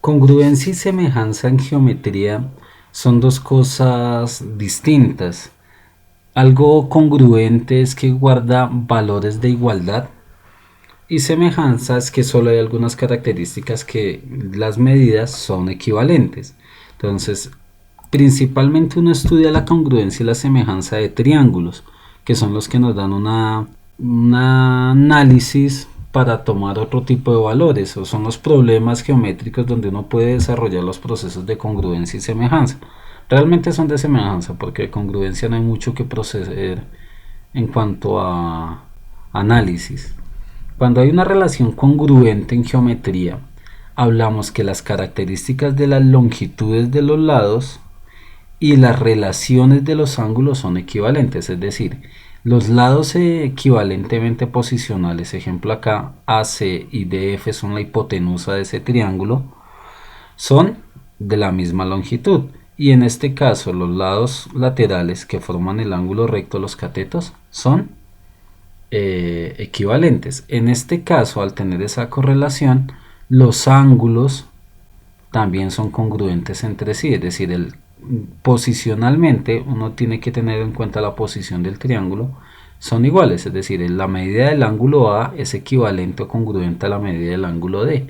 Congruencia y semejanza en geometría son dos cosas distintas. Algo congruente es que guarda valores de igualdad y semejanza es que solo hay algunas características que las medidas son equivalentes. Entonces, principalmente uno estudia la congruencia y la semejanza de triángulos, que son los que nos dan un análisis para tomar otro tipo de valores, o son los problemas geométricos donde uno puede desarrollar los procesos de congruencia y semejanza. Realmente son de semejanza, porque de congruencia no hay mucho que proceder en cuanto a análisis. Cuando hay una relación congruente en geometría, hablamos que las características de las longitudes de los lados y las relaciones de los ángulos son equivalentes, es decir, los lados equivalentemente posicionales, ejemplo acá AC y DF son la hipotenusa de ese triángulo, son de la misma longitud, y en este caso los lados laterales que forman el ángulo recto, los catetos, son equivalentes. En este caso, al tener esa correlación, los ángulos también son congruentes entre sí, es decir, posicionalmente uno tiene que tener en cuenta la posición del triángulo, son iguales, es decir, la medida del ángulo A es equivalente o congruente a la medida del ángulo D,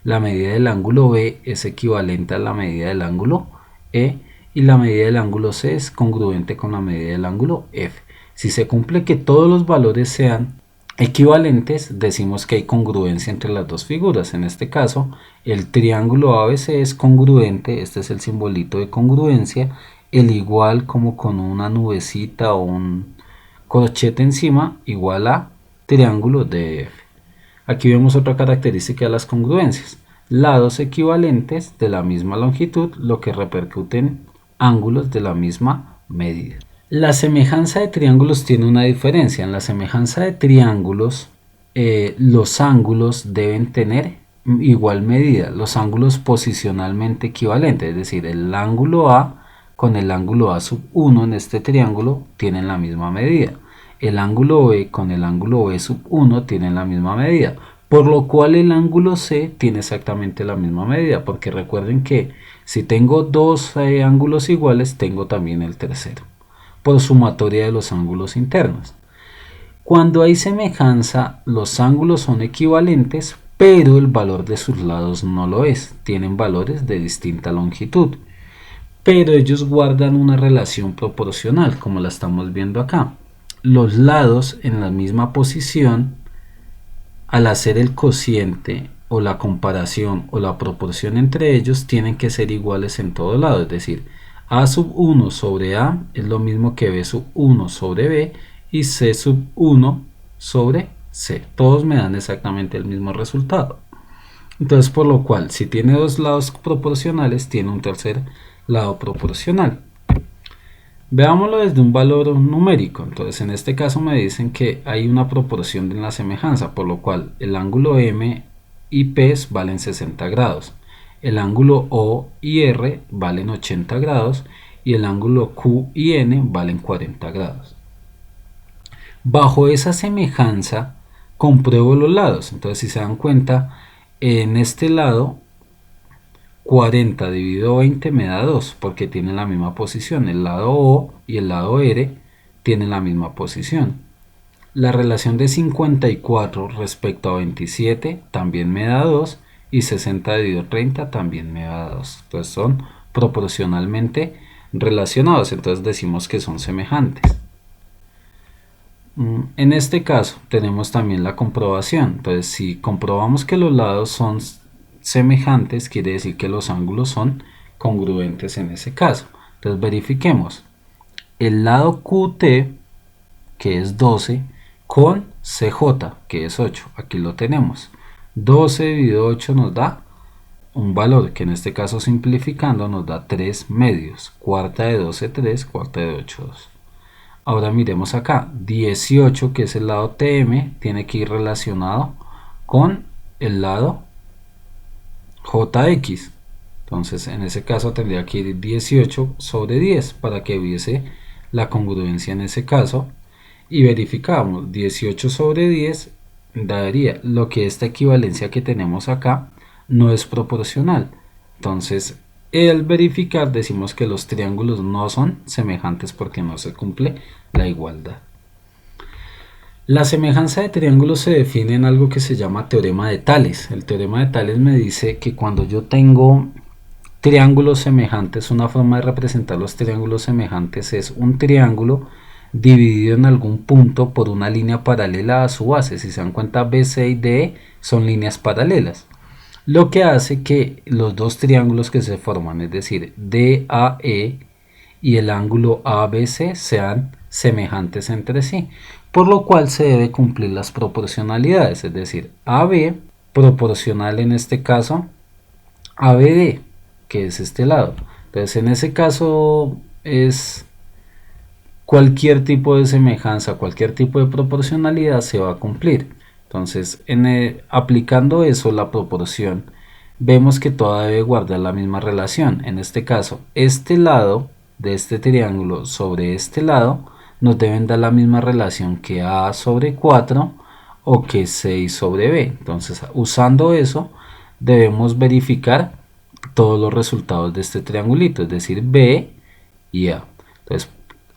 la medida del ángulo B es equivalente a la medida del ángulo E y la medida del ángulo C es congruente con la medida del ángulo F. Si se cumple que todos los valores sean equivalentes, decimos que hay congruencia entre las dos figuras. En este caso, el triángulo ABC es congruente, este es el simbolito de congruencia, el igual como con una nubecita o un corchete encima, igual a triángulo DF. Aquí vemos otra característica de las congruencias. Lados equivalentes de la misma longitud, lo que repercute en ángulos de la misma medida. La semejanza de triángulos tiene una diferencia. En la semejanza de triángulos, los ángulos deben tener igual medida, los ángulos posicionalmente equivalentes, es decir, el ángulo A con el ángulo A sub 1 en este triángulo tienen la misma medida. El ángulo B con el ángulo B sub 1 tienen la misma medida, por lo cual el ángulo C tiene exactamente la misma medida, porque recuerden que si tengo dos ángulos iguales, tengo también el tercero por sumatoria de los ángulos internos. Cuando hay semejanza, los ángulos son equivalentes, pero el valor de sus lados no lo es. Tienen valores de distinta longitud, pero ellos guardan una relación proporcional, como la estamos viendo acá. Los lados en la misma posición, al hacer el cociente o la comparación o la proporción entre ellos, tienen que ser iguales en todo lado, es decir, A sub 1 sobre A es lo mismo que B sub 1 sobre B y C sub 1 sobre C. Todos me dan exactamente el mismo resultado. Entonces, por lo cual, si tiene dos lados proporcionales, tiene un tercer lado proporcional. Veámoslo desde un valor numérico. Entonces, en este caso me dicen que hay una proporción en la semejanza, por lo cual el ángulo M y P valen 60 grados. El ángulo O y R valen 80 grados y el ángulo Q y N valen 40 grados. Bajo esa semejanza compruebo los lados. Entonces, si se dan cuenta, en este lado 40 dividido 20 me da 2 porque tienen la misma posición. El lado O y el lado R tienen la misma posición. La relación de 54 respecto a 27 también me da 2 y 60 dividido 30 también me da 2. Entonces son proporcionalmente relacionados, entonces decimos que son semejantes. En este caso tenemos también la comprobación. Entonces, si comprobamos que los lados son semejantes, quiere decir que los ángulos son congruentes en ese caso. Entonces verifiquemos. El lado QT, que es 12, con CJ, que es 8. Aquí lo tenemos. 12 dividido 8 nos da un valor que en este caso simplificando nos da 3 medios. Cuarta de 12, 3, cuarta de 8, 2. Ahora miremos acá. 18, que es el lado TM, tiene que ir relacionado con el lado JX. Entonces en ese caso tendría que ir 18 sobre 10 para que hubiese la congruencia en ese caso. Y verificamos 18 sobre 10 daría lo que esta equivalencia que tenemos acá no es proporcional. Entonces, al verificar decimos que los triángulos no son semejantes porque no se cumple la igualdad. La semejanza de triángulos se define en algo que se llama teorema de Tales. El teorema de Tales me dice que cuando yo tengo triángulos semejantes, una forma de representar los triángulos semejantes es un triángulo dividido en algún punto por una línea paralela a su base. Si se dan cuenta, BC y DE son líneas paralelas, lo que hace que los dos triángulos que se forman, es decir, DAE y el ángulo ABC, sean semejantes entre sí, por lo cual se debe cumplir las proporcionalidades, es decir, AB proporcional en este caso a BD, que es este lado. Entonces en ese caso es cualquier tipo de semejanza, cualquier tipo de proporcionalidad se va a cumplir. Entonces aplicando eso, la proporción, vemos que toda debe guardar la misma relación. En este caso, este lado de este triángulo sobre este lado nos deben dar la misma relación que A sobre 4 o que 6 sobre B. Entonces, usando eso, debemos verificar todos los resultados de este triangulito, es decir, B y A. Entonces,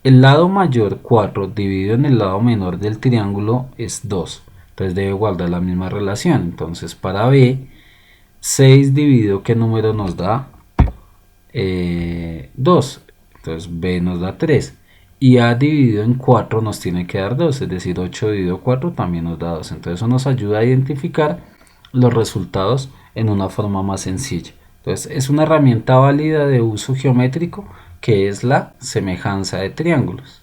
el lado mayor 4 dividido en el lado menor del triángulo es 2. Entonces debe guardar la misma relación. Entonces para B, 6 dividido, ¿qué número nos da? 2. Entonces B nos da 3. Y A dividido en 4 nos tiene que dar 2. Es decir, 8 dividido 4 también nos da 2. Entonces eso nos ayuda a identificar los resultados en una forma más sencilla. Entonces es una herramienta válida de uso geométrico que es la semejanza de triángulos.